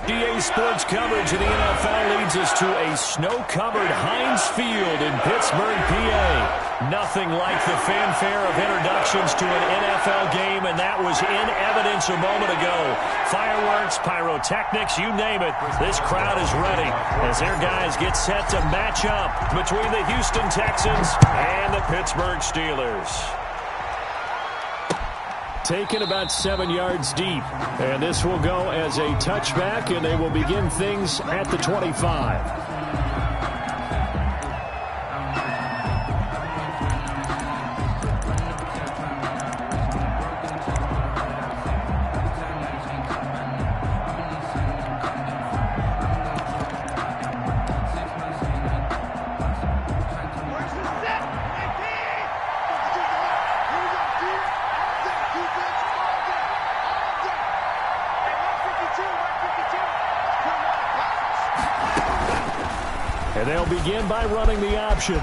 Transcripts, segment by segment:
EA Sports coverage of the NFL leads us to a snow-covered Heinz Field in Pittsburgh, PA. Nothing like the fanfare of introductions to an NFL game, and that was in evidence a moment ago. Fireworks, pyrotechnics, you name it. This crowd is ready as their guys get set to match up between the Houston Texans and the Pittsburgh Steelers. Taken about 7 yards deep. And this will go as a touchback, and they will begin things at the 25. And they'll begin by running the option.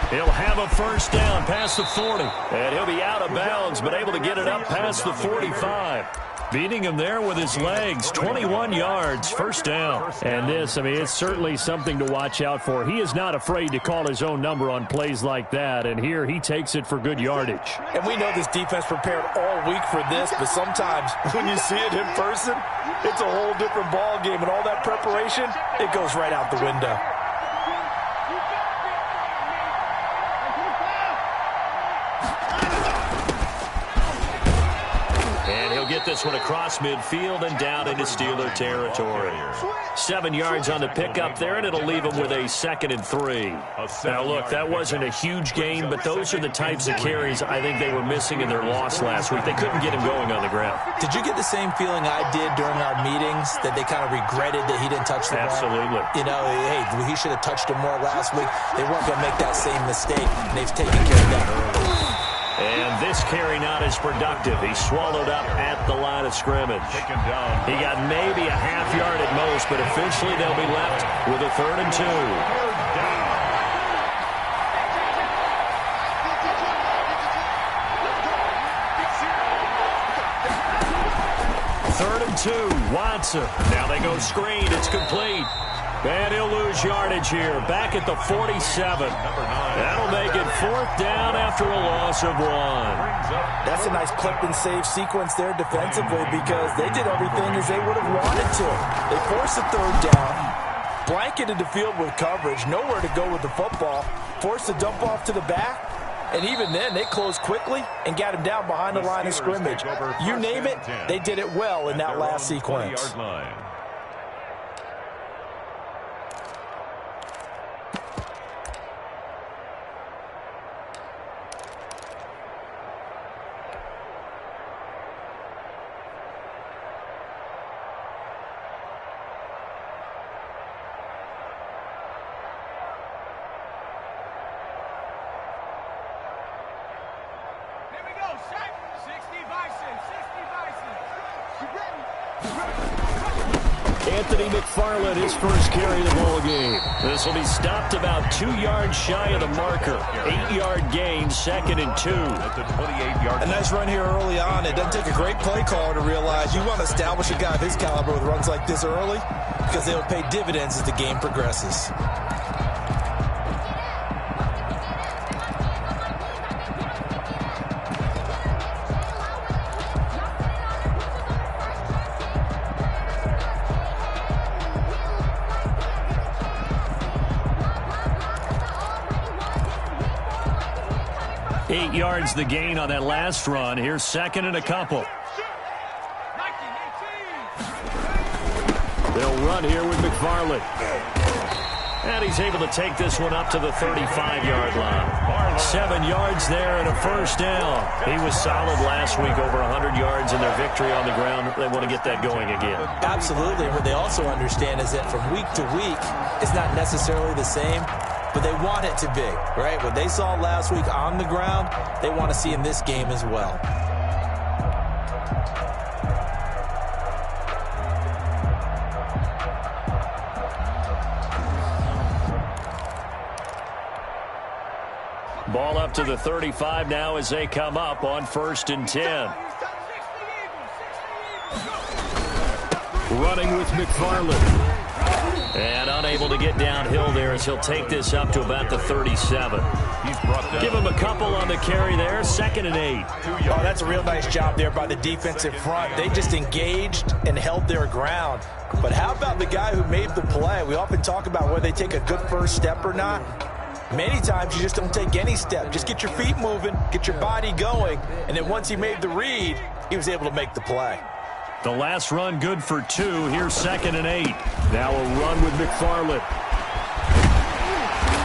He'll have a first down past the 40. And he'll be out of bounds, but able to get it up past the 45. Beating him there with his legs. 21 yards, first down. And this, I mean, it's certainly something to watch out for. He is not afraid to call his own number on plays like that. And here he takes it for good yardage. And we know this defense prepared all week for this, but sometimes when you see it in person, it's a whole different ball game. And all that preparation, it goes right out the window. Get this one across midfield and down into Steeler territory. 7 yards on the pickup there, and it'll leave them with a 2nd and 3. Now, look, that wasn't a huge gain, but those are the types of carries I think they were missing in their loss last week. They couldn't get him going on the ground. Did you get the same feeling I did during our meetings, that they kind of regretted that he didn't touch the ball? Absolutely. You know, hey, he should have touched him more last week. They weren't going to make that same mistake, and they've taken care of that early. And this carry not as productive. He swallowed up at the line of scrimmage. He got maybe a half yard at most, but eventually they'll be left with a 3rd and 2. 3rd and 2, Watson. Now they go screen. It's complete. And he'll lose yardage here. Back at the 47. That'll make it 4th down after a loss of 1. That's a nice clip and save sequence there defensively, because they did everything as they would have wanted to. They forced the 3rd down, blanketed the field with coverage, nowhere to go with the football, forced the dump off to the back, and even then they closed quickly and got him down behind the line of scrimmage. You name it, they did it well in that last sequence. McFarland, his first carry of the ball game. This will be stopped about 2 yards shy of the marker. 8-yard gain, 2nd and 2. A nice run here early on. It doesn't take a great play caller to realize you want to establish a guy of his caliber with runs like this early, because they'll pay dividends as the game progresses. Yards the gain on that last run. Here's 2nd and a couple. They'll run here with McFarland. And he's able to take this one up to the 35-yard line. 7 yards there and a first down. He was solid last week, over 100 yards in their victory on the ground. They want to get that going again. Absolutely. What they also understand is that from week to week, it's not necessarily the same, but they want it to be, right? What they saw last week on the ground, they want to see in this game as well. Ball up to the 35 now as they come up on 1st and 10. Running with McFarland. And unable to get downhill there as he'll take this up to about the 37. Give him a couple on the carry there. 2nd and 8. Oh, that's a real nice job there by the defensive front. They just engaged and held their ground. But how about the guy who made the play? We often talk about whether they take a good first step or not. Many times you just don't take any step. Just get your feet moving, get your body going, and then once he made the read, he was able to make the play. The last run good for 2. Here's 2nd and 8. Now a run with McFarland.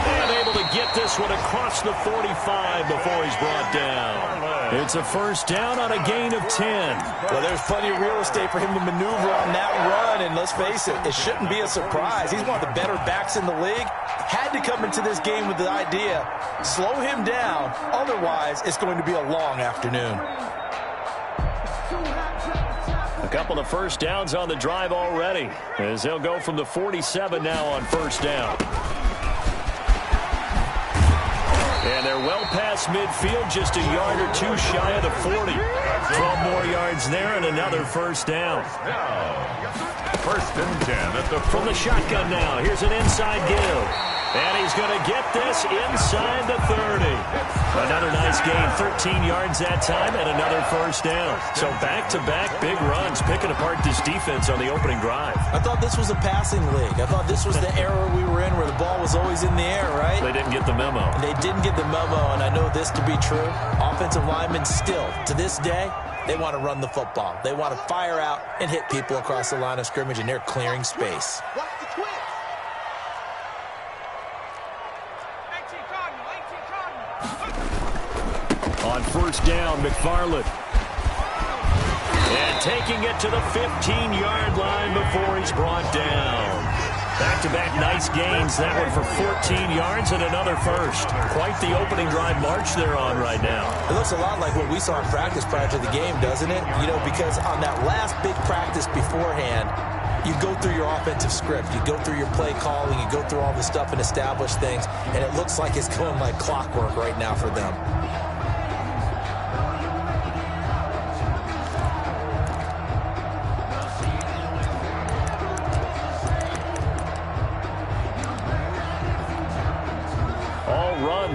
And able to get this one across the 45 before he's brought down. It's a first down on a gain of 10. Well, there's plenty of real estate for him to maneuver on that run, and let's face it, it shouldn't be a surprise. He's one of the better backs in the league. Had to come into this game with the idea, slow him down, otherwise it's going to be a long afternoon. A couple of first downs on the drive already, as they'll go from the 47 now on first down. And they're well past midfield, just a yard or two shy of the 40. 12 more yards there and another first down. First and 10 at the from the shotgun now. Here's an inside give. And he's going to get this inside the 30. Another nice gain, 13 yards that time, and another first down. So back-to-back big runs, picking apart this defense on the opening drive. I thought this was a passing league. I thought this was the era we were in where the ball was always in the air, right? They didn't get the memo. They didn't get the memo, and I know this to be true. Offensive linemen still, to this day, they want to run the football. They want to fire out and hit people across the line of scrimmage, and they're clearing space. On first down, McFarland. And taking it to the 15-yard line before he's brought down. Back-to-back nice gains. That one for 14 yards and another first. Quite the opening drive march they're on right now. It looks a lot like what we saw in practice prior to the game, doesn't it? You know, because on that last big practice beforehand, you go through your offensive script. You go through your play calling. You go through all the stuff and establish things. And it looks like it's going like clockwork right now for them.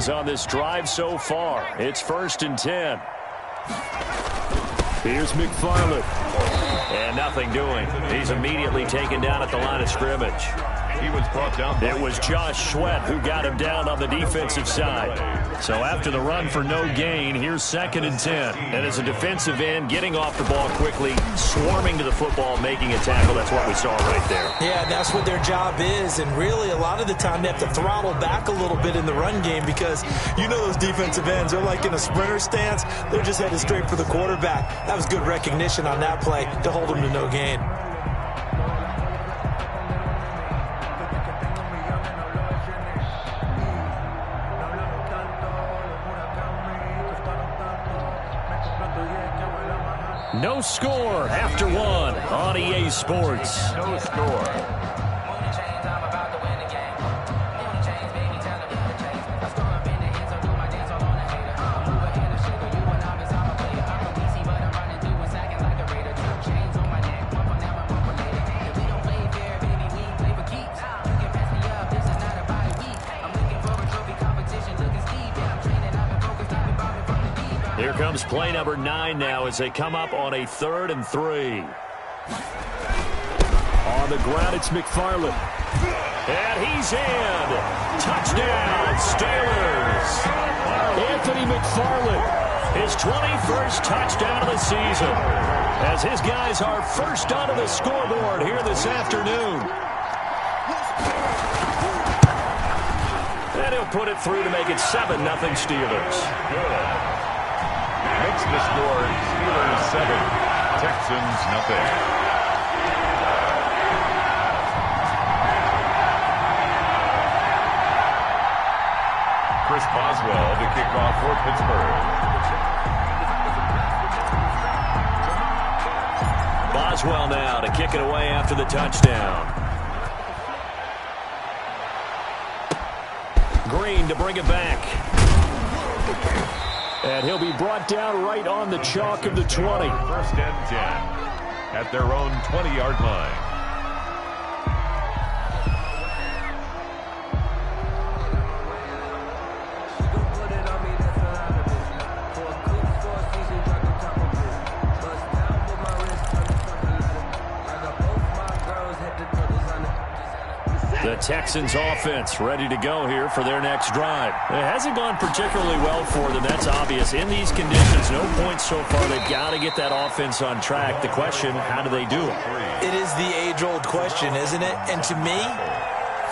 On this drive so far. It's 1st and 10. Here's McFarland. And nothing doing. He's immediately taken down at the line of scrimmage. He was brought down. It was Josh Sweat who got him down on the defensive side. So after the run for no gain, here's 2nd and 10. And as a defensive end, getting off the ball quickly, swarming to the football, making a tackle. That's what we saw right there. Yeah, that's what their job is. And really, a lot of the time, they have to throttle back a little bit in the run game because you know those defensive ends, they're like in a sprinter stance. They're just headed straight for the quarterback. That was good recognition on that play to hold them to no gain. No score after one on EA Sports. No score. Here comes play number 9 now as they come up on a 3rd and 3. On the ground, it's McFarland. And he's in. Touchdown, Steelers. Anthony McFarland, his 21st touchdown of the season, as his guys are first onto the scoreboard here this afternoon. put it through to make it 7-0 Steelers. Good. Makes the score Steelers 7, Texans nothing. Chris Boswell to kick off for Pittsburgh. Boswell now to kick it away after the touchdown. Green to bring it back. And he'll be brought down right on the chalk of the 20. First and 10 at their own 20-yard line. The Texans offense ready to go here for their next drive. It hasn't gone particularly well for them, that's obvious. In these conditions, no points so far. They've got to get that offense on track. The question, how do they do it? It is the age-old question, isn't it? And to me,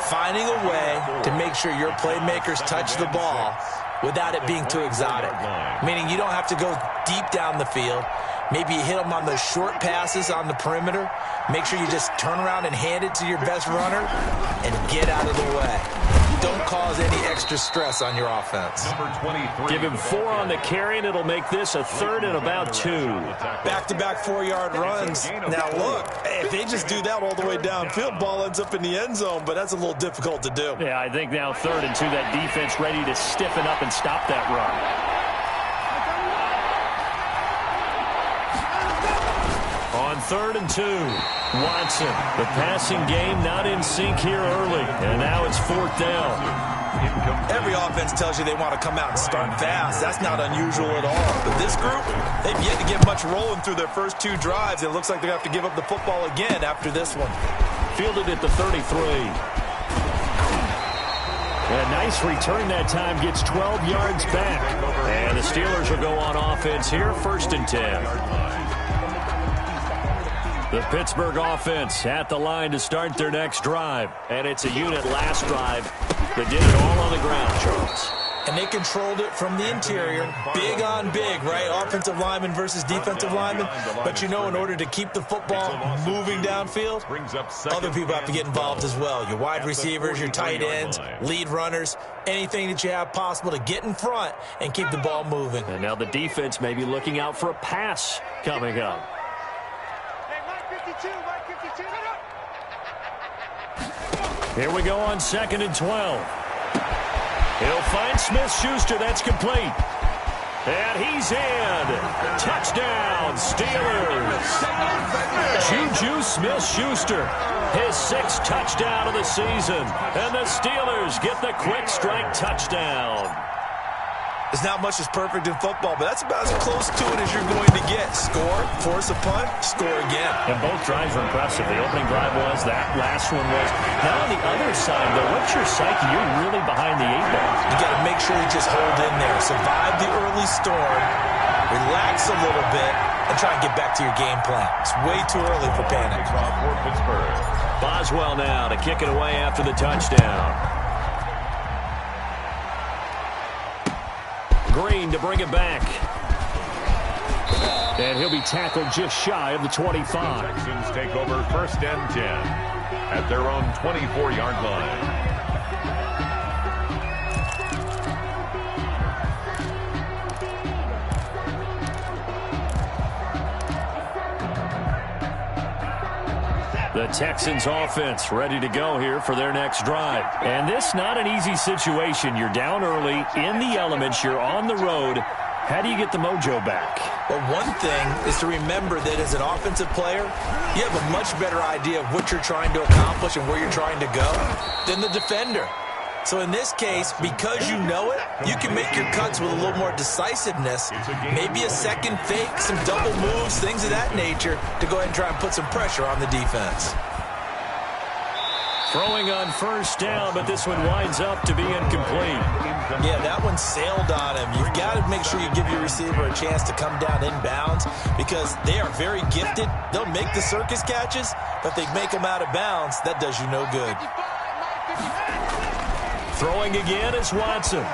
finding a way to make sure your playmakers touch the ball without it being too exotic. Meaning you don't have to go deep down the field. Maybe you hit them on those short passes on the perimeter. Make sure you just turn around and hand it to your best runner and get out of the way. Don't cause any extra stress on your offense. Give him 4 on the carry, and it'll make this a 3rd and about 2. Back-to-back 4-yard runs. Now, look, if they just do that all the way downfield, ball ends up in the end zone, but that's a little difficult to do. Yeah, I think now 3rd and 2, that defense ready to stiffen up and stop that run. On 3rd and 2, Watson. The passing game not in sync here early, and now it's 4th down. Every offense tells you they want to come out and start fast. That's not unusual at all. But this group, they've yet to get much rolling through their first 2 drives. It looks like they're going to have to give up the football again after this one. Fielded at the 33. A nice return that time, gets 12 yards back. And the Steelers will go on offense here, 1st and 10. The Pittsburgh offense at the line to start their next drive. And it's a unit last drive that did it all on the ground, Charles. And they controlled it from the interior. Big on big, right? Offensive lineman versus defensive lineman. But you know, in order to keep the football moving downfield, other people have to get involved as well. Your wide receivers, your tight ends, lead runners, anything that you have possible to get in front and keep the ball moving. And now the defense may be looking out for a pass coming up. Here we go on 2nd and 12. He'll find Smith-Schuster. That's complete. And he's in. Touchdown, Steelers. Juju Smith-Schuster, his 6th touchdown of the season. And the Steelers get the quick strike touchdown. There's not much that's perfect in football, but that's about as close to it as you're going to get. Score, force a punt, score again. And both drives were impressive. The opening drive was, that last one was. Now on the other side, though, what's your psyche? You're really behind the 8 ball. You got to make sure you just hold in there. Survive the early storm, relax a little bit, and try and get back to your game plan. It's way too early for panic. Boswell now to kick it away after the touchdown. Green to bring it back. And he'll be tackled just shy of the 25. Texans take over 1st and 10 at their own 24-yard line. The Texans offense ready to go here for their next drive. And this not an easy situation. You're down early, in the elements, you're on the road. How do you get the mojo back? Well, one thing is to remember that as an offensive player, you have a much better idea of what you're trying to accomplish and where you're trying to go than the defender. So in this case, because you know it, you can make your cuts with a little more decisiveness, maybe a second fake, some double moves, things of that nature, to go ahead and try and put some pressure on the defense. Throwing on 1st down, but this one winds up to be incomplete. Yeah, that one sailed on him. You've got to make sure you give your receiver a chance to come down inbounds because they are very gifted. They'll make the circus catches, but if they make them out of bounds, that does you no good. Throwing again is Watson.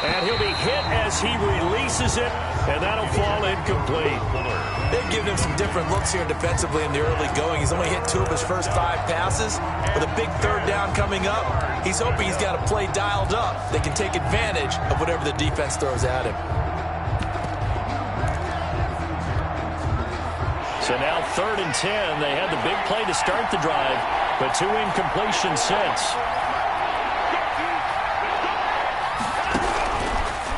And he'll be hit as he releases it, and that'll fall incomplete. They've given him some different looks here defensively in the early going. He's only hit 2 of his first 5 passes. With a big third down coming up, he's hoping he's got a play dialed up that can take advantage of whatever the defense throws at him. So now 3rd and 10. They had the big play to start the drive, but 2 incompletions since.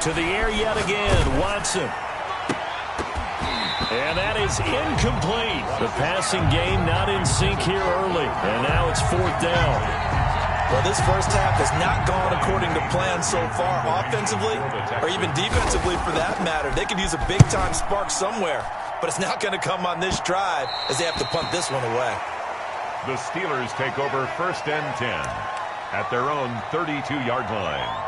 To the air yet again, Watson. And that is incomplete. The passing game not in sync here early. And now it's 4th down. Well, this first half has not gone according to plan so far offensively or even defensively for that matter. They could use a big-time spark somewhere, but it's not going to come on this drive as they have to punt this one away. The Steelers take over 1st and 10 at their own 32-yard line.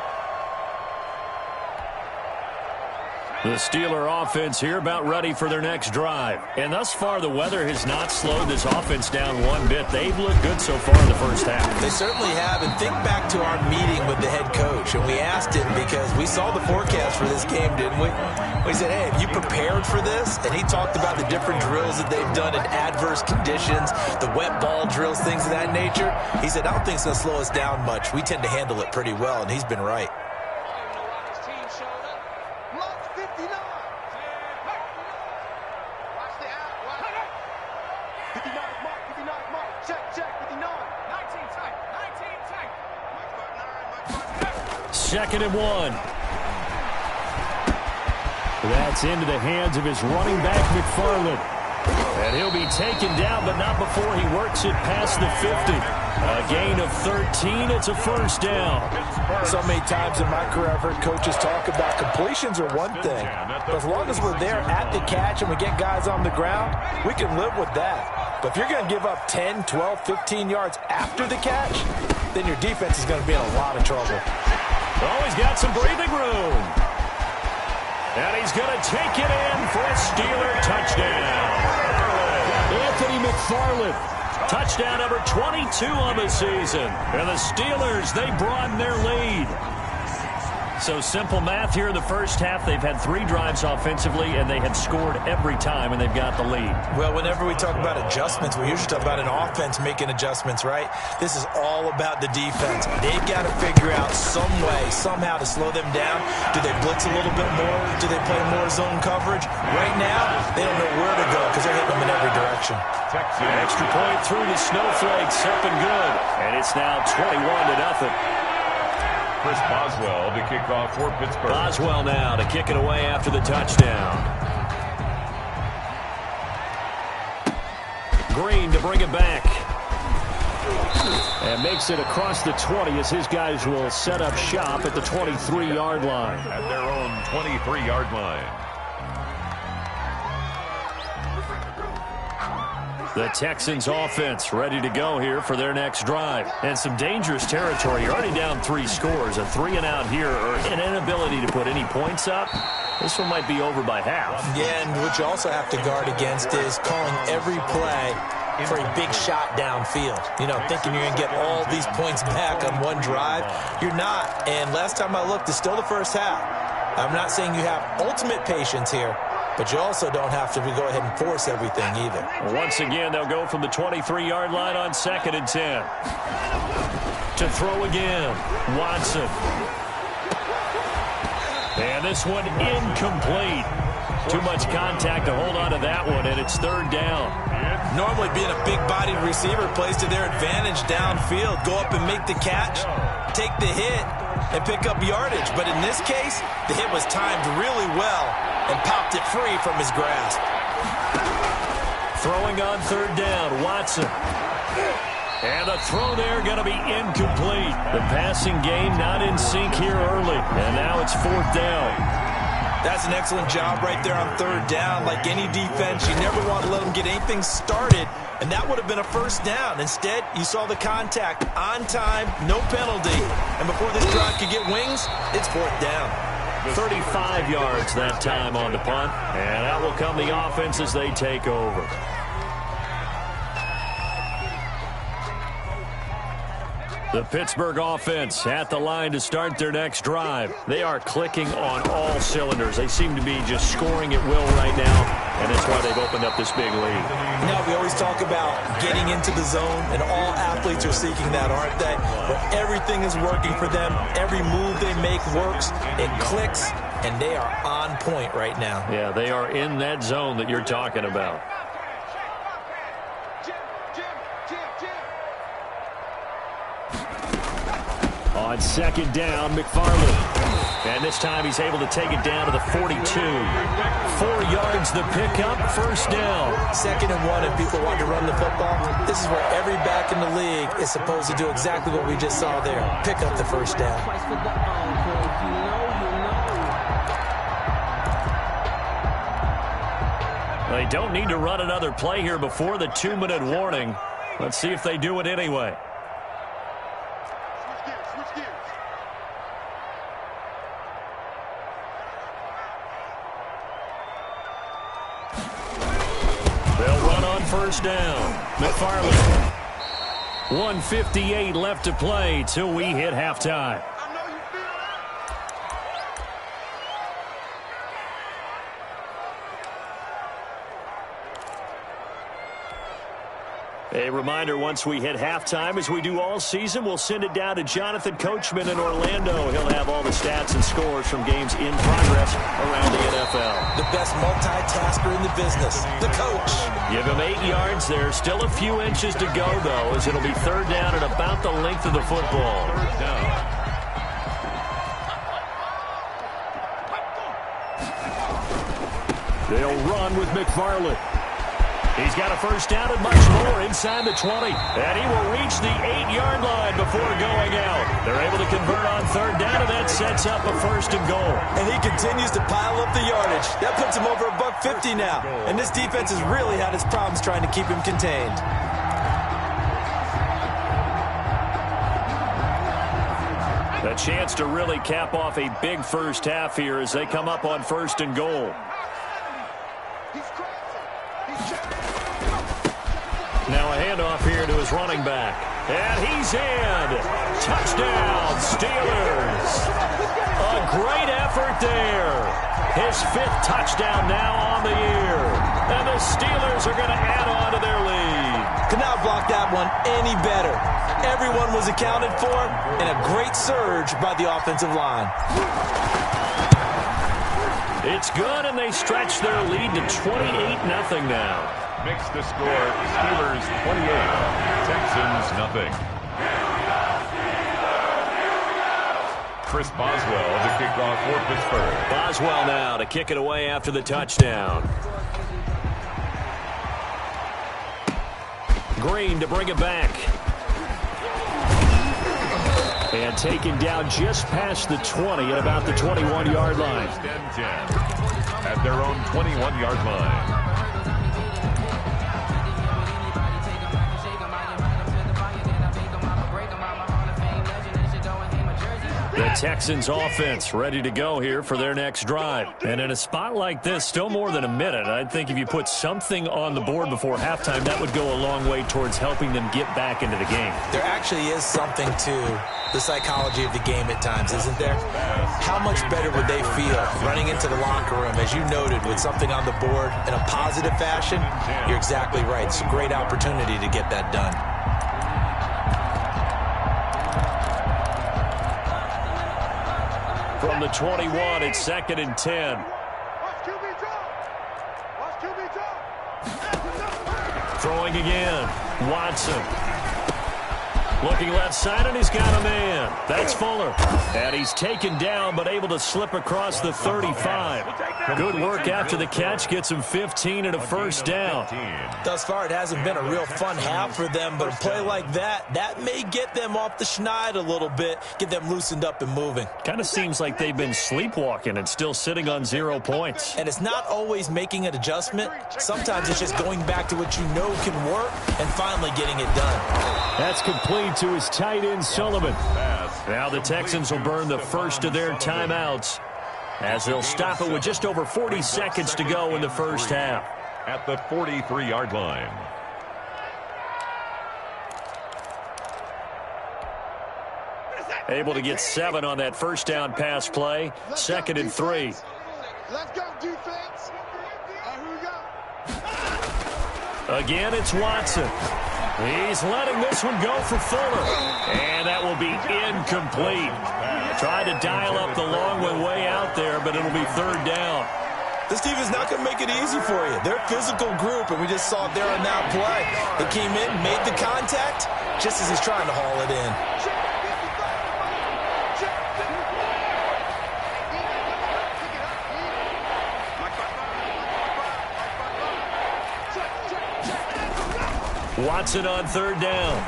The Steeler offense here about ready for their next drive. And thus far, the weather has not slowed this offense down one bit. They've looked good so far in the first half. They certainly have. And think back to our meeting with the head coach. And we asked him because we saw the forecast for this game, didn't we? We said, hey, have you prepared for this? And he talked about the different drills that they've done in adverse conditions, the wet ball drills, things of that nature. He said, I don't think it's going to slow us down much. We tend to handle it pretty well, and he's been right. Second and 1. That's into the hands of his running back, McFarland. And he'll be taken down, but not before he works it past the 50. A gain of 13. It's a 1st down. So many times in my career, I've heard coaches talk about completions are one thing. But as long as we're there at the catch and we get guys on the ground, we can live with that. But if you're going to give up 10, 12, 15 yards after the catch, then your defense is going to be in a lot of trouble. Oh, he's got some breathing room. And he's going to take it in for a Steeler touchdown. Anthony McFarland, touchdown number 22 on the season. And the Steelers, they broaden their lead. So simple math here in the first half. They've had 3 drives offensively, and they have scored every time, and they've got the lead. Well, whenever we talk about adjustments, we usually talk about an offense making adjustments, right? This is all about the defense. They've got to figure out some way, somehow to slow them down. Do they blitz a little bit more? Do they play more zone coverage? Right now, they don't know where to go because they're hitting them in every direction. Extra point through the Snowflakes, up and good. And it's now 21-0. Chris Boswell to kick off for Pittsburgh. Boswell now to kick it away after the touchdown. Green to bring it back. And makes it across the 20 as his guys will set up shop at the 23-yard line. At their own 23-yard line. The Texans offense ready to go here for their next drive. And some dangerous territory. You're already down 3 scores. A 3-and-out here or an inability to put any points up. This one might be over by half. Yeah, and what you also have to guard against is calling every play for a big shot downfield. You know, thinking you're going to get all these points back on one drive. You're not. And last time I looked, it's still the first half. I'm not saying you have ultimate patience here, but you also don't have to go ahead and force everything either. Once again, they'll go from the 23-yard line on 2nd and 10. To throw again, Watson. And this one incomplete. Too much contact to hold on to that one, and it's 3rd down. Normally being a big-bodied receiver plays to their advantage downfield. Go up and make the catch, take the hit, and pick up yardage. But in this case, the hit was timed really well and popped it free from his grasp. Throwing on 3rd down, Watson. And the throw there going to be incomplete. The passing game not in sync here early. And now it's 4th down. That's an excellent job right there on 3rd down. Like any defense, you never want to let them get anything started, and that would have been a 1st down. Instead, you saw the contact on time, no penalty. And before this drive could get wings, it's 4th down. 35 yards that time on the punt, and out will come the offense as they take over. The Pittsburgh offense at the line to start their next drive. They are clicking on all cylinders. They seem to be just scoring at will right now, and that's why they've opened up this big lead. You know, we always talk about getting into the zone, and all athletes are seeking that, aren't they? But everything is working for them. Every move they make works. It clicks, and they are on point right now. Yeah, they are in that zone that you're talking about. On second down, McFarland. And this time he's able to take it down to the 42. 4 yards the pickup, first down. 2nd and 1, if people want to run the football, this is where every back in the league is supposed to do exactly what we just saw there. Pick up the first down. They don't need to run another play here before the 2-minute warning. Let's see if they do it anyway. First down, McFarland. 1:58 left to play till we hit halftime. A reminder, once we hit halftime, as we do all season, we'll send it down to Jonathan Coachman in Orlando. He'll have all the stats and scores from games in progress around the NFL. The best multitasker in the business, the coach. Give him 8 yards there. Still a few inches to go, though, as it'll be third down at about the length of the football. Third down. They'll run with McFarland. He's got a first down and much more inside the 20. And he will reach the 8-yard line before going out. They're able to convert on third down, and that sets up a first and goal. And he continues to pile up the yardage. That puts him over $150 now. And this defense has really had its problems trying to keep him contained. A chance to really cap off a big first half here as they come up on first and goal. Now a handoff here to his running back. And he's in. Touchdown, Steelers. A great effort there. His 5th touchdown now on the year. And the Steelers are going to add on to their lead. Could not block that one any better. Everyone was accounted for, and a great surge by the offensive line. It's good, and they stretch their lead to 28-0 now. Makes the score Steelers 28, Texans nothing. Chris Boswell to kick off for Pittsburgh. Boswell now to kick it away after the touchdown. Green to bring it back. And taken down just past the 20 at about the 21-yard line. First and 10 at their own 21-yard line. The Texans offense ready to go here for their next drive. And in a spot like this, still more than a minute, I think if you put something on the board before halftime, that would go a long way towards helping them get back into the game. There actually is something to the psychology of the game at times, isn't there? How much better would they feel running into the locker room, as you noted, with something on the board in a positive fashion? You're exactly right. It's a great opportunity to get that done. From the 21, it's 2nd and 10. Throwing again. Watson. Looking left side, and he's got a man. That's Fuller. And he's taken down, but able to slip across the 35. Good work after the catch. Gets him 15 and a first down. Thus far, it hasn't been a real fun half for them, but a play like that may get them off the schneid a little bit, get them loosened up and moving. Kind of seems like they've been sleepwalking and still sitting on 0 points. And it's not always making an adjustment. Sometimes it's just going back to what you know can work and finally getting it done. That's complete to his tight end, Sullivan. Now the Texans will burn the first of their timeouts as they'll stop it with just over 40 seconds to go in the first half. At the 43-yard line. Able to get 7 on that first down pass play. 2nd and 3. Let's go, defense. Here we go. Again, it's Watson. He's letting this one go for Fuller. And that will be incomplete. Tried to dial up the long one way out there, but it'll be 3rd down. This team is not going to make it easy for you. They're a physical group, and we just saw it there on that play. They came in, made the contact, just as he's trying to haul it in. Watson on 3rd down.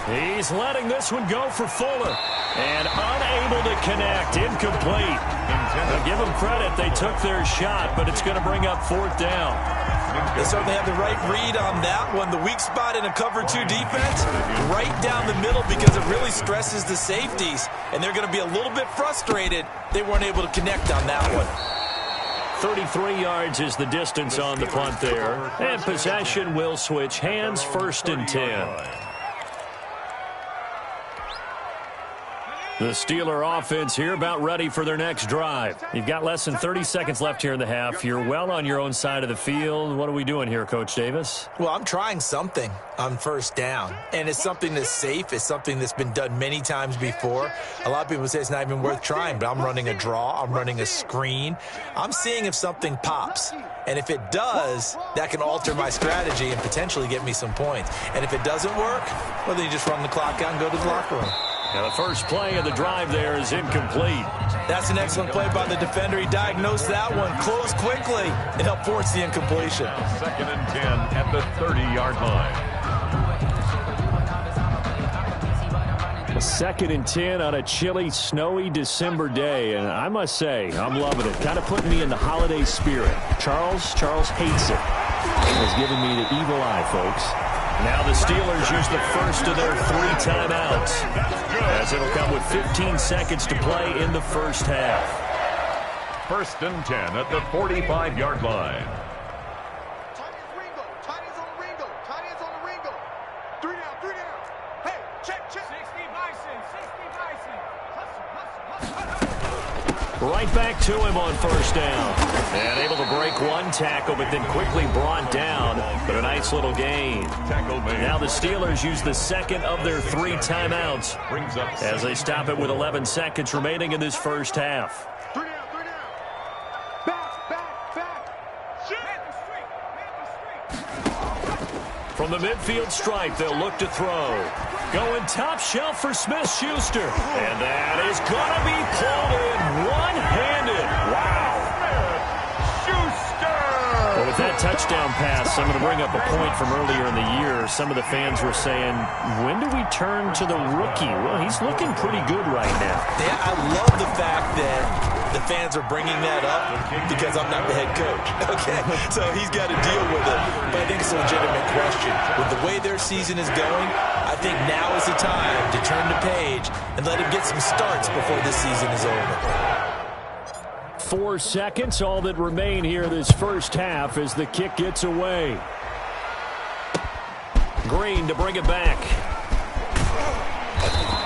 He's letting this one go for Fuller. And unable to connect. Incomplete. Now give them credit. They took their shot, but it's going to bring up 4th down. They certainly have the right read on that one. The weak spot in a cover 2 defense, right down the middle because it really stresses the safeties. And they're going to be a little bit frustrated they weren't able to connect on that one. 33 yards is the distance on the punt there. And possession will switch hands. 1st and 10. The Steeler offense here about ready for their next drive. You've got less than 30 seconds left here in the half. You're well on your own side of the field. What are we doing here, Coach Davis? Well, I'm trying something on 1st down, and it's something that's safe. It's something that's been done many times before. A lot of people say it's not even worth trying, but I'm running a draw. I'm running a screen. I'm seeing if something pops. And if it does, that can alter my strategy and potentially get me some points. And if it doesn't work, well, then you just run the clock out and go to the locker room. Now the first play of the drive there is incomplete. That's an excellent play by the defender. He diagnosed that one, closed quickly, and helped force the incompletion. 2nd and 10 at the 30-yard line. A 2nd and 10 on a chilly, snowy December day, and I must say, I'm loving it. Kind of putting me in the holiday spirit. Charles hates it. Has given me the evil eye, folks. Now the Steelers use the first of their 3 timeouts, as it'll come with 15 seconds to play in the first half. 1st and 10 at the 45-yard line. Tight ends on the Ringo. Tight ends on the Ringo. 3 down, 3 down. Hey, check. 60 Bison. Hustle. Right back to him on 1st down. And able to break one tackle, but then quickly brought down. But a nice little gain. Now the Steelers use the 2nd of their 3 timeouts as they stop it with 11 seconds remaining in this first half. 3 down. Back. From the midfield stripe, they'll look to throw. Going top shelf for Smith-Schuster. And that is going to be pulled in one-handed. Wow. Well, with that touchdown pass, I'm going to bring up a point from earlier in the year. Some of the fans were saying, when do we turn to the rookie? Well, he's looking pretty good right now. Yeah, I love the fact that the fans are bringing that up because I'm not the head coach. Okay, so he's got to deal with it. But I think it's a legitimate question. With the way their season is going, I think now is the time to turn the page and let him get some starts before this season is over. 4 seconds, all that remain here this first half as the kick gets away. Green to bring it back.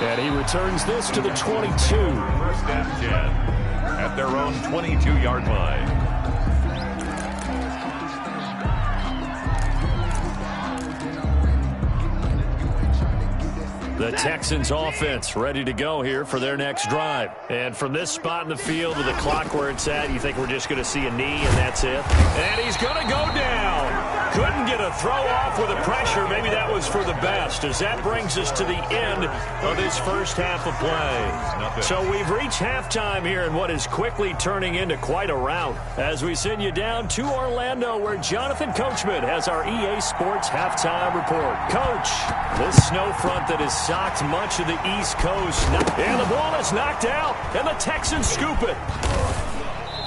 And he returns this to the 22. 1st and 10 at their own 22-yard line. The Texans offense ready to go here for their next drive. And from this spot in the field with the clock where it's at, you think we're just going to see a knee and that's it? And he's going to go down. Couldn't get a throw off with the pressure. Maybe that was for the best, as that brings us to the end of this first half of play. So we've reached halftime here in what is quickly turning into quite a rout as we send you down to Orlando, where Jonathan Coachman has our EA Sports halftime report. Coach, this snow front that has socked much of the East Coast, and the ball is knocked out, and the Texans scoop it.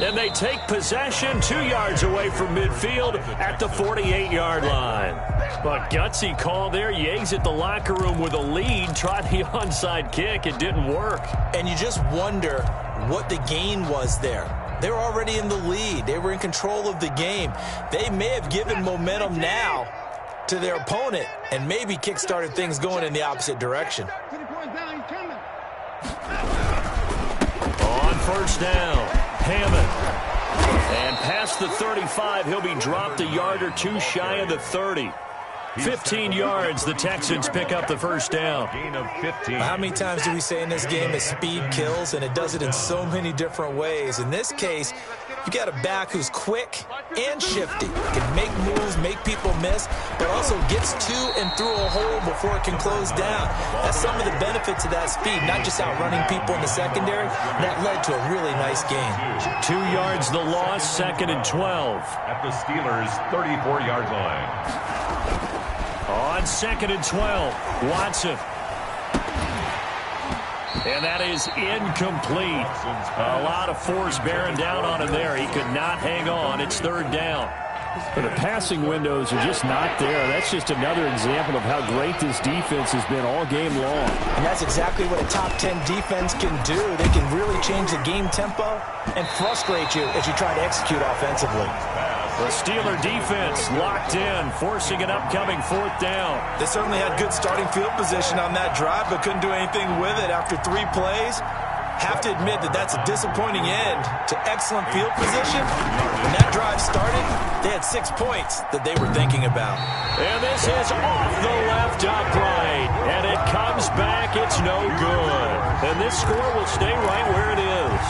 And they take possession 2 yards away from midfield at the 48-yard line. But gutsy call there. Yates at the locker room with a lead. Tried the onside kick. It didn't work. And you just wonder what the gain was there. They were already in the lead. They were in control of the game. They may have given momentum now to their opponent and maybe kick-started things going in the opposite direction. On first down, Hammond. And past the 35, he'll be dropped a yard or two shy of the 30. 15 yards, the Texans pick up the first down. Gain of 15. How many times do we say in this game that speed kills, and it does it in so many different ways? In this case, you got a back who's quick and shifty, can make moves, make people miss, but also gets to and through a hole before it can close down. That's some of the benefits of that speed, not just outrunning people in the secondary. That led to a really nice game. 2 yards the loss, 2nd and 12. At the Steelers' 34-yard line. On 2nd and 12, Watson. And that is incomplete. A lot of force bearing down on him there. He could not hang on. It's 3rd down. But the passing windows are just not there. That's just another example of how great this defense has been all game long. And that's exactly what a top 10 defense can do. They can really change the game tempo and frustrate you as you try to execute offensively. The Steeler defense locked in, forcing an upcoming 4th down. They certainly had good starting field position on that drive, but couldn't do anything with it after 3 plays. Have to admit that that's a disappointing end to excellent field position. When that drive started, they had 6 points that they were thinking about. And this is off the left upright. And it comes back. It's no good. And this score will stay right where it is.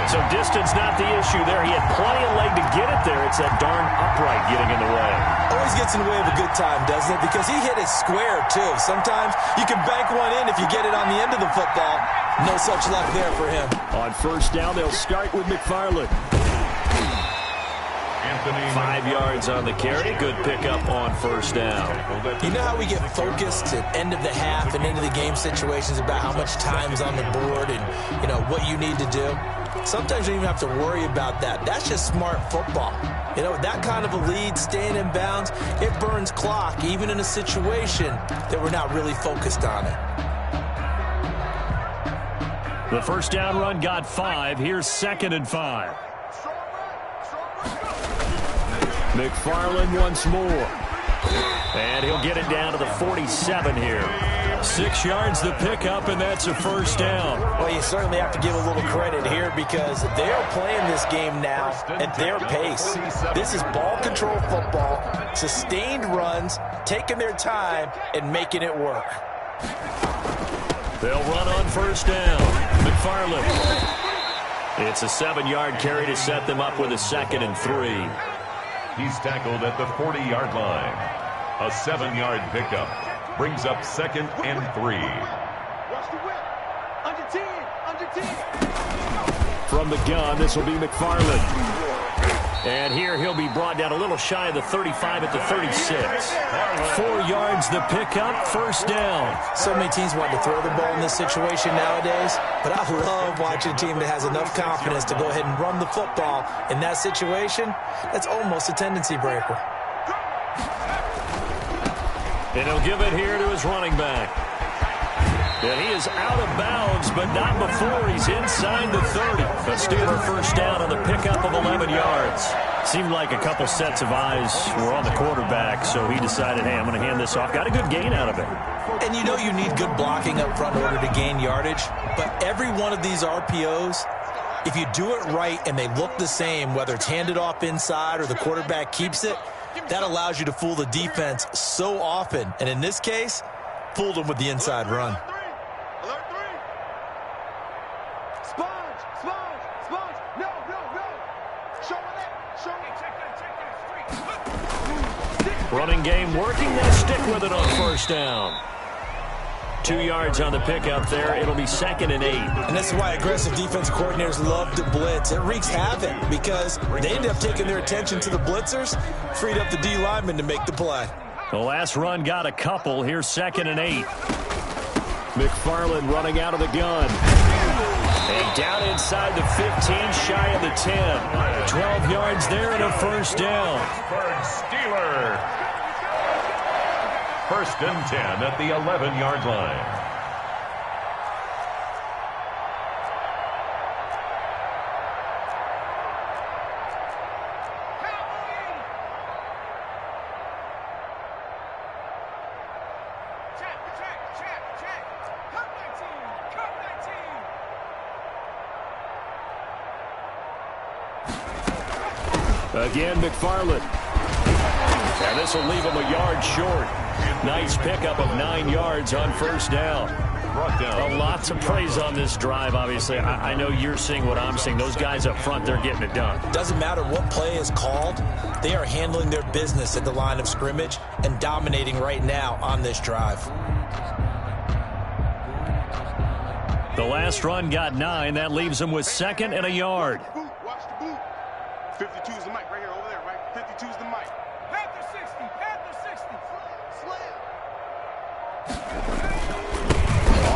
So distance not the issue there. He had plenty of leg to get it there. It's that darn upright getting in the way. Always gets in the way of a good time, doesn't it? Because he hit it square, too. Sometimes you can bank one in if you get it on the end of the football. No such luck there for him. On first down, they'll start with McFarland. 5 yards on the carry. Good pickup on first down. You know how we get focused at end of the half and into the game situations about how much time's on the board and, you know, what you need to do? Sometimes you don't even have to worry about that. That's just smart football. You know, that kind of a lead, staying in bounds, it burns clock, even in a situation that we're not really focused on it. The first down run got 5. Here's 2nd and 5. McFarland once more. And he'll get it down to the 47 here. 6 yards the pickup, and that's a first down. Well, you certainly have to give a little credit here because they're playing this game now at their pace. This is ball control football, sustained runs, taking their time, and making it work. They'll run on first down. McFarland. It's a 7-yard carry to set them up with a 2nd and 3. He's tackled at the 40-yard line. A 7-yard pickup brings up 2nd and 3. Watch the whip. Under 10. Under 10. From the gun, this will be McFarland. And here he'll be brought down a little shy of the 35 at the 36. 4 yards the pickup, first down. So many teams want to throw the ball in this situation nowadays, but I love watching a team that has enough confidence to go ahead and run the football in that situation. That's almost a tendency breaker. And he'll give it here to his running back. And he is out of bounds, but not before he's inside the 30. A Steeler first down on the pickup of 11 yards. Seemed like a couple sets of eyes were on the quarterback, so he decided, hey, I'm going to hand this off. Got a good gain out of it. And you know you need good blocking up front in order to gain yardage, but every one of these RPOs, if you do it right and they look the same, whether it's handed off inside or the quarterback keeps it, that allows you to fool the defense so often. And in this case, fooled them with the inside run. Running game working. They'll stick with it on first down. 2 yards on the pickup there. It'll be 2nd and 8. And this is why aggressive defense coordinators love to blitz. It wreaks havoc because they end up taking their attention to the blitzers, freed up the D lineman to make the play. The last run got a couple. Here's 2nd and 8. McFarland running out of the gun. And down inside the 15, shy of the 10. 12 yards there and a first down. Steeler. First and 10 at the 11-yard line. Again, McFarland. And this will leave him a yard short. Nice pickup of 9 yards on first down. Lots of praise on this drive, obviously. I know you're seeing what I'm seeing. Those guys up front, they're getting it done. Doesn't matter what play is called. They are handling their business at the line of scrimmage and dominating right now on this drive. The last run got 9. That leaves them with 2nd and a yard. Watch the boot. 52 is the mic right here, over there, right? 52 is the mic. Panther 60, Panther 60. Slam.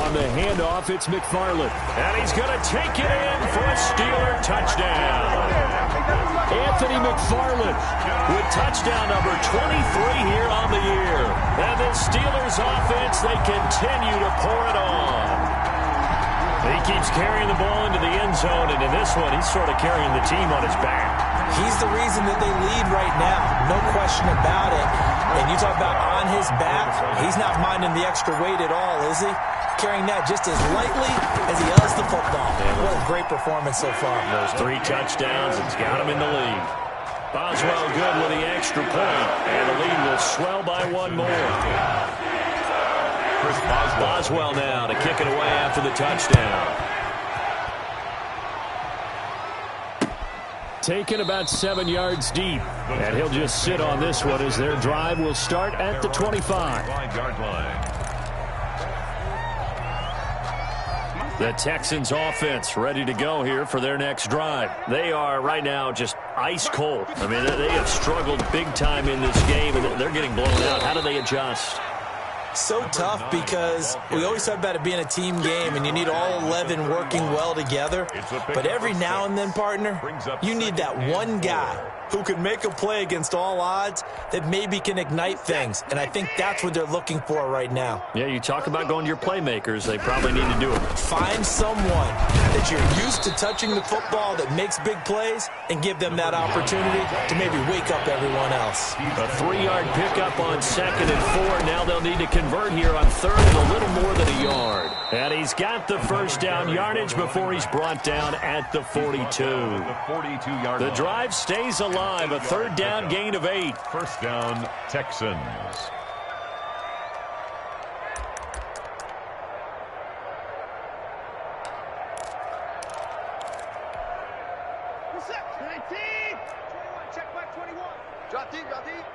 On the handoff, it's McFarland. And he's going to take it in for a Steeler touchdown. Anthony McFarland With touchdown number 23 here on the year. And the Steelers offense, they continue to pour it on. He keeps carrying the ball into the end zone, and in this one, he's sort of carrying the team on his back. He's the reason that they lead right now. No question about it. And you talk about on his back, he's not minding the extra weight at all, is he? Carrying that just as lightly as he does the football. What a great performance so far. Those 3 touchdowns, it's got him in the lead. Boswell good with the extra point, and the lead will swell by 1 more. Chris Boswell now to kick it away after the touchdown. taken about 7 yards deep. And he'll just sit on this one as their drive will start at the 25. 5-yard line. The Texans offense ready to go here for their next drive. They are right now just ice cold. I mean, they have struggled big time in this game, and they're getting blown out. How do they adjust? So tough because we always talk about it being a team game and you need all 11 working well together. But every now and then, partner, you need that one guy who can make a play against all odds that maybe can ignite things. And I think that's what they're looking for right now. Yeah, you talk about going to your playmakers. They probably need to do it. Find someone that you're used to touching the football that makes big plays and give them that opportunity to maybe wake up everyone else. A 3-yard pickup on 2nd and 4. Now they'll need to convert here on 3rd and a little more than a yard. And he's got the first down yardage before he's brought down at the 42. The drive stays alive. A 3rd down gain of 8. First down, Texans. Check back 21. Drop deep, drop deep.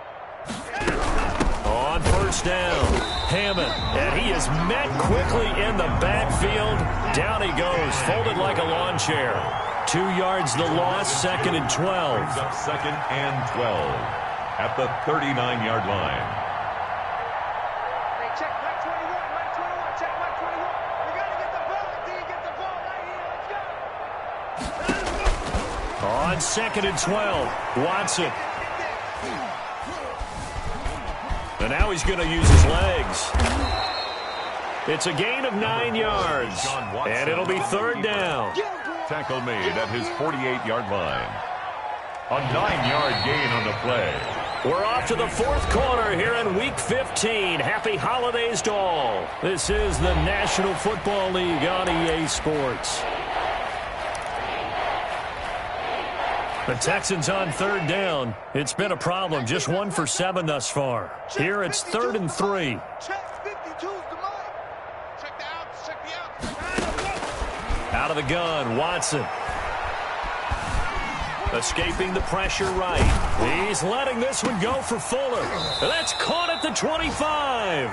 On first down, Hammond, and he is met quickly in the backfield. Down he goes, folded like a lawn chair. 2 yards the loss, 2nd and 12. Brings up 2nd and 12 at the 39-yard line. Hey, check back 21, right 21, check back 21. We got to get the ball, D, get the ball right here, let's go. On 2nd and 12, Watson. And now he's going to use his legs. It's a gain of 9 yards, and it'll be 3rd down. Tackle made at his 48-yard line. A 9-yard gain on the play. We're off to the 4th quarter here in Week 15. Happy holidays to all. This is the National Football League on EA Sports. The Texans on 3rd down. It's been a problem. Just 1 for 7 thus far. Here it's 3rd and 3. Check 52's the mic. Check the outs, check the outs. Out of the gun, Watson. Escaping the pressure right. He's letting this one go for Fuller. That's caught at the 25.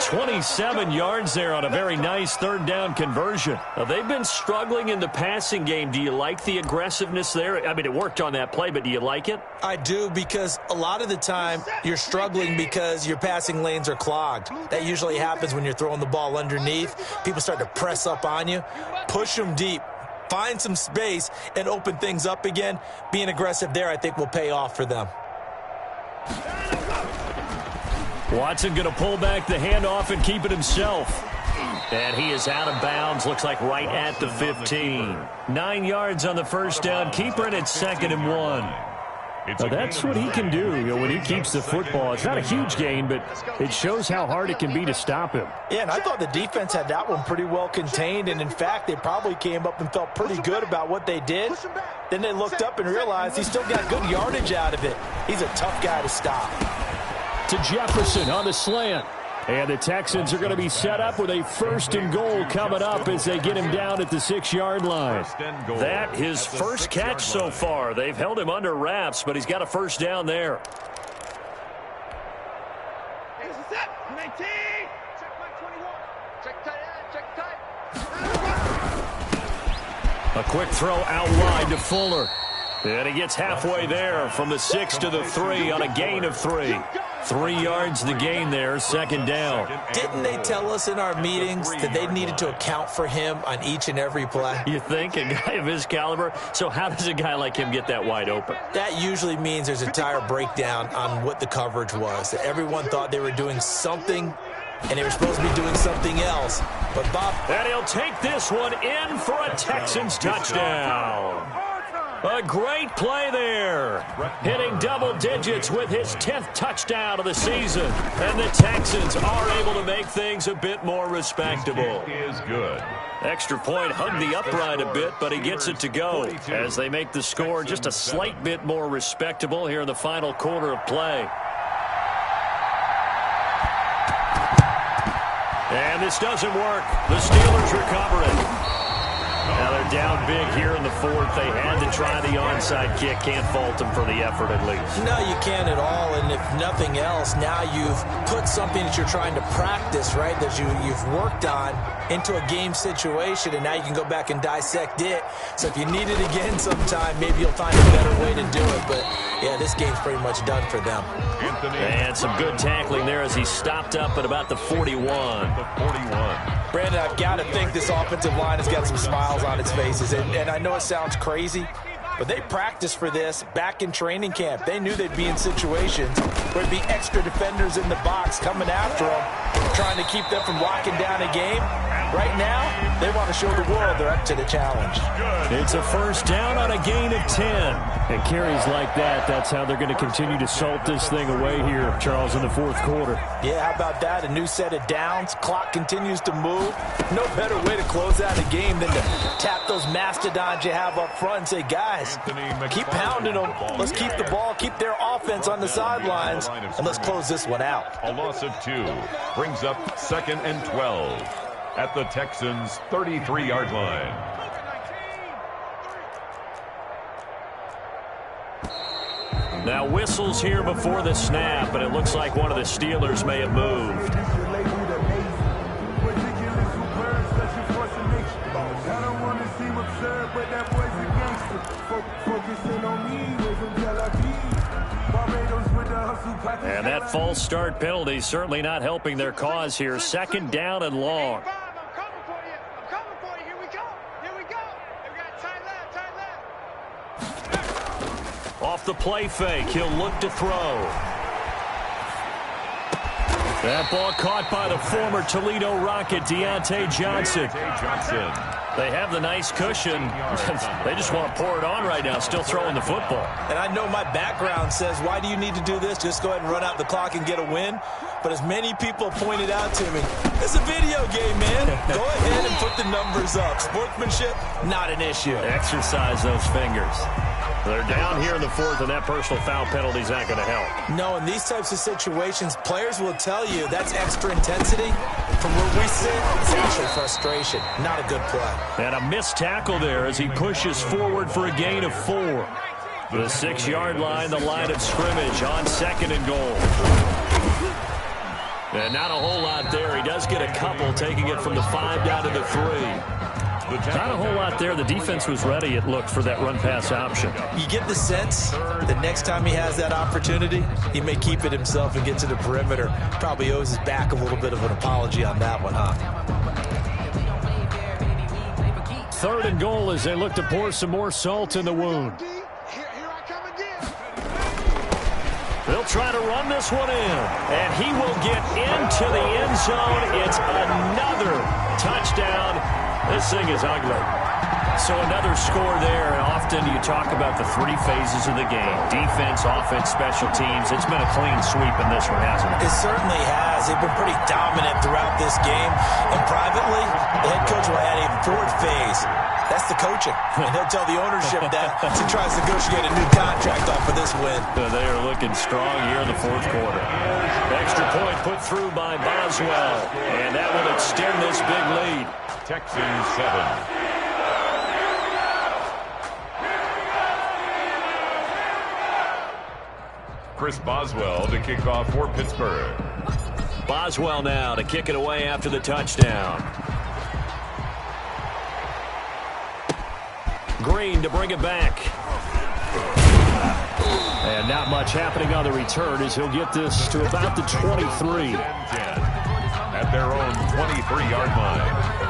27 yards there on a very nice 3rd down conversion. Now, they've been struggling in the passing game. Do you like the aggressiveness there? I mean, it worked on that play, but do you like it? I do, because a lot of the time you're struggling because your passing lanes are clogged. That usually happens when you're throwing the ball underneath. People start to press up on you. Push them deep. Find some space and open things up again. Being aggressive there, I think, will pay off for them. Watson going to pull back the handoff and keep it himself. And he is out of bounds, looks like right at the 15. 9 yards on the first down. Keeper, and it's 2nd and 1. Well, that's what he can do, when he keeps the football. It's not a huge gain, but it shows how hard it can be to stop him. Yeah, and I thought the defense had that one pretty well contained, and in fact, they probably came up and felt pretty good about what they did. Then they looked up and realized he still got good yardage out of it. He's a tough guy to stop. To Jefferson on the slant. And the Texans are going to be set up with a 1st and goal coming up as they get him down at the 6-yard line. That his first catch so far. They've held him under wraps, but he's got a first down there. A quick throw out wide to Fuller. And he gets halfway there from the 6 to the 3 on a gain of 3. 3 yards the gain there, 2nd down. Didn't they tell us in our meetings that they needed to account for him on each and every play? You think? A guy of his caliber? So how does a guy like him get that wide open? That usually means there's a tire breakdown on what the coverage was. Everyone thought they were doing something, and they were supposed to be doing something else. But Bob... And he'll take this one in for a Texans touchdown. A great play there. Hitting double digits with his 10th touchdown of the season. And the Texans are able to make things a bit more respectable. Is good. Extra point hugged the upright a bit, but he gets it to go as they make the score just a slight bit more respectable here in the final quarter of play. And this doesn't work. The Steelers recover it. Now they're down big here in the 4th. They had to try the onside kick. Can't fault them for the effort at least. No, you can't at all. And if nothing else, now you've put something that you're trying to practice, right, that you've worked on into a game situation, and now you can go back and dissect it. So if you need it again sometime, maybe you'll find a better way to do it. But, yeah, this game's pretty much done for them. And some good tackling there as he stopped up at about the 41. Brandon, I've got to think this offensive line has got some smiles on its faces. And I know it sounds crazy, but they practiced for this back in training camp. They knew they'd be in situations where there'd be extra defenders in the box coming after them, trying to keep them from locking down a game. Right now, they want to show the world they're up to the challenge. It's a first down on a gain of 10. And carries like that, that's how they're going to continue to salt this thing away here, Charles, in the 4th quarter. Yeah, how about that? A new set of downs. Clock continues to move. No better way to close out a game than to tap those mastodons you have up front and say, guys, keep pounding them. Let's keep the ball, keep their offense on the sidelines, and let's close this one out. A loss of 2 brings up 2nd and 12 at the Texans' 33-yard line. Now whistles here before the snap, and it looks like one of the Steelers may have moved. And that false start penalty certainly not helping their cause here. 2nd down and long. Off the play fake, he'll look to throw. That ball caught by the former Toledo Rocket, Deontay Johnson. They have the nice cushion. They just want to pour it on right now, still throwing the football. And I know my background says, why do you need to do this? Just go ahead and run out the clock and get a win. But as many people pointed out to me, it's a video game, man. Go ahead and put the numbers up. Sportsmanship, not an issue. Exercise those fingers. They're down here in the 4th, and that personal foul penalty is not going to help. No, in these types of situations, players will tell you that's extra intensity. From where we sit, it's actually frustration. Not a good play. And a missed tackle there as he pushes forward for a gain of 4. The 6-yard line, the line of scrimmage on 2nd and goal. And not a whole lot there. He does get a couple, taking it from the 5 down to the 3. Not a whole lot there. The defense was ready, it looked, for that run-pass option. You get the sense that next time he has that opportunity, he may keep it himself and get to the perimeter. Probably owes his back a little bit of an apology on that one, huh? 3rd and goal as they look to pour some more salt in the wound. They'll try to run this one in, and he will get into the end zone. It's another touchdown. This thing is ugly. So another score there, and often you talk about the three phases of the game. Defense, offense, special teams. It's been a clean sweep in this one, hasn't it? It certainly has. They've been pretty dominant throughout this game. And privately, the head coach will add a fourth phase. That's the coaching. And he'll tell the ownership that as he tries to negotiate a new contract off of this win. They are looking strong here in the fourth quarter. Extra point put through by Boswell. And that will extend this big lead. Texans 7. Chris Boswell to kick off for Pittsburgh. Boswell now to kick it away after the touchdown. Green to bring it back. And not much happening on the return as he'll get this to about the 23. At their own 23-yard line.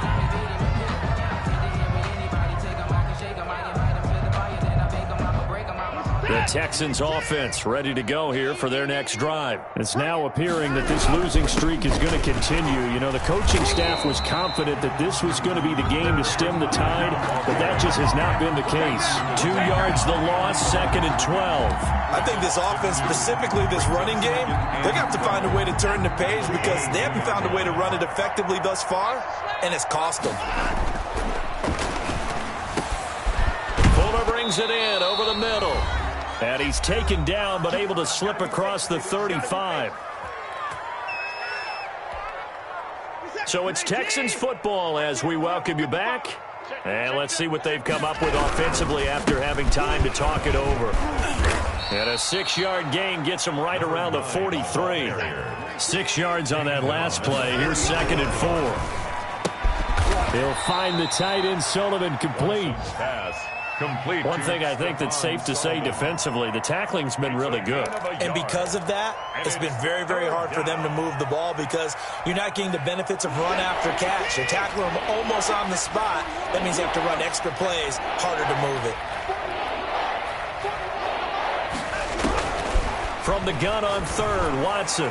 The Texans offense ready to go here for their next drive. It's now appearing that this losing streak is going to continue. You know, the coaching staff was confident that this was going to be the game to stem the tide, but that just has not been the case. 2 yards the loss, 2nd and 12. I think this offense, specifically this running game, they're going to have to find a way to turn the page because they haven't found a way to run it effectively thus far, and it's cost them. Fuller brings it in over the middle. And he's taken down, but able to slip across the 35. So it's Texans football as we welcome you back. And let's see what they've come up with offensively after having time to talk it over. And a 6-yard gain gets them right around the 43. 6 yards on that last play. Here's 2nd and 4. He'll find the tight end Sullivan complete. Pass. Complete. One thing I think that's safe to say defensively, the tackling's been really good. And because of that, it's been very, very hard for them to move the ball because you're not getting the benefits of run after catch. You're tackling them almost on the spot. That means you have to run extra plays, harder to move it. From the gun on 3rd, Watson.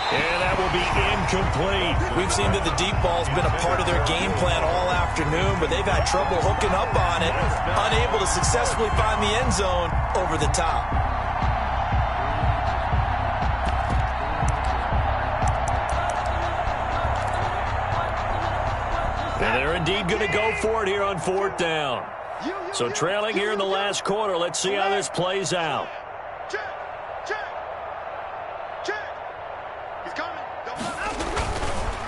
And that will be incomplete. We've seen that the deep ball's been a part of their game plan all afternoon, but they've had trouble hooking up on it, unable to successfully find the end zone over the top. And they're indeed going to go for it here on 4th down. So trailing here in the last quarter, let's see how this plays out.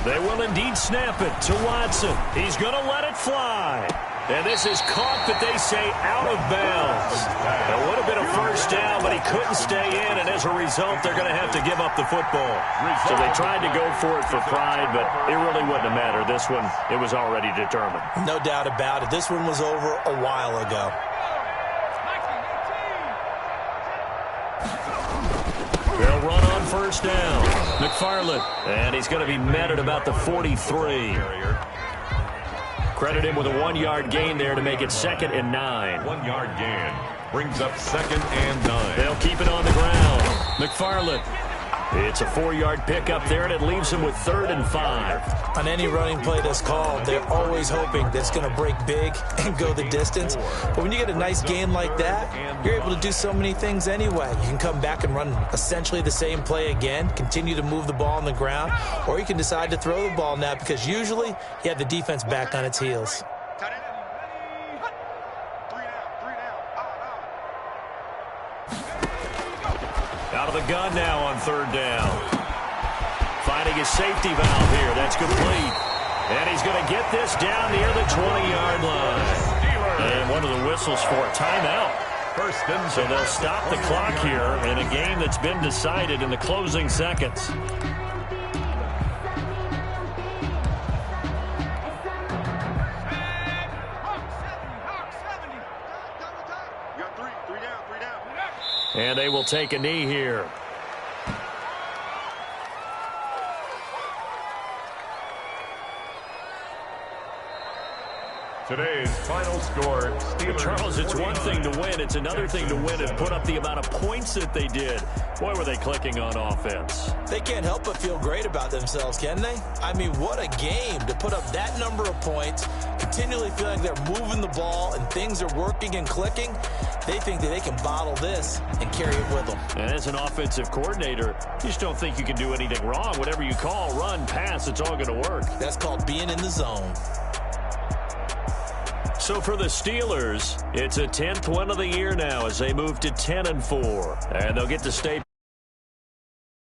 They will indeed snap it to Watson. He's going to let it fly. And this is caught, but they say out of bounds. It would have been a first down, but he couldn't stay in, and as a result, they're going to have to give up the football. So they tried to go for it for pride, but it really wouldn't have mattered. This one, it was already determined. No doubt about it. This one was over a while ago. They'll run on first down. McFarland, and he's going to be met at about the 43. Credit him with a 1-yard gain there to make it 2nd and 9. 1-yard gain brings up 2nd and 9. They'll keep it on the ground. McFarland. It's a 4-yard pickup there, and it leaves him with 3rd and 5. On any running play that's called, they're always hoping that it's going to break big and go the distance. But when you get a nice gain like that, you're able to do so many things anyway. You can come back and run essentially the same play again, continue to move the ball on the ground, or you can decide to throw the ball now because usually you have the defense back on its heels. Out of the gun now on 3rd down. Finding his safety valve here. That's complete. And he's going to get this down near the 20-yard line. And one of the whistles for a timeout. So they'll stop the clock here in a game that's been decided in the closing seconds. And they will take a knee here. Today's final score, Steelers. Charles, it's 49, one thing to win. It's another thing to win and put up the amount of points that they did. Boy, were they clicking on offense. They can't help but feel great about themselves, can they? I mean, what a game to put up that number of points, continually feeling they're moving the ball and things are working and clicking. They think that they can bottle this and carry it with them. And as an offensive coordinator, you just don't think you can do anything wrong. Whatever you call, run, pass, it's all going to work. That's called being in the zone. So for the Steelers, it's a 10th win of the year now as they move to 10-4. And they'll get to stay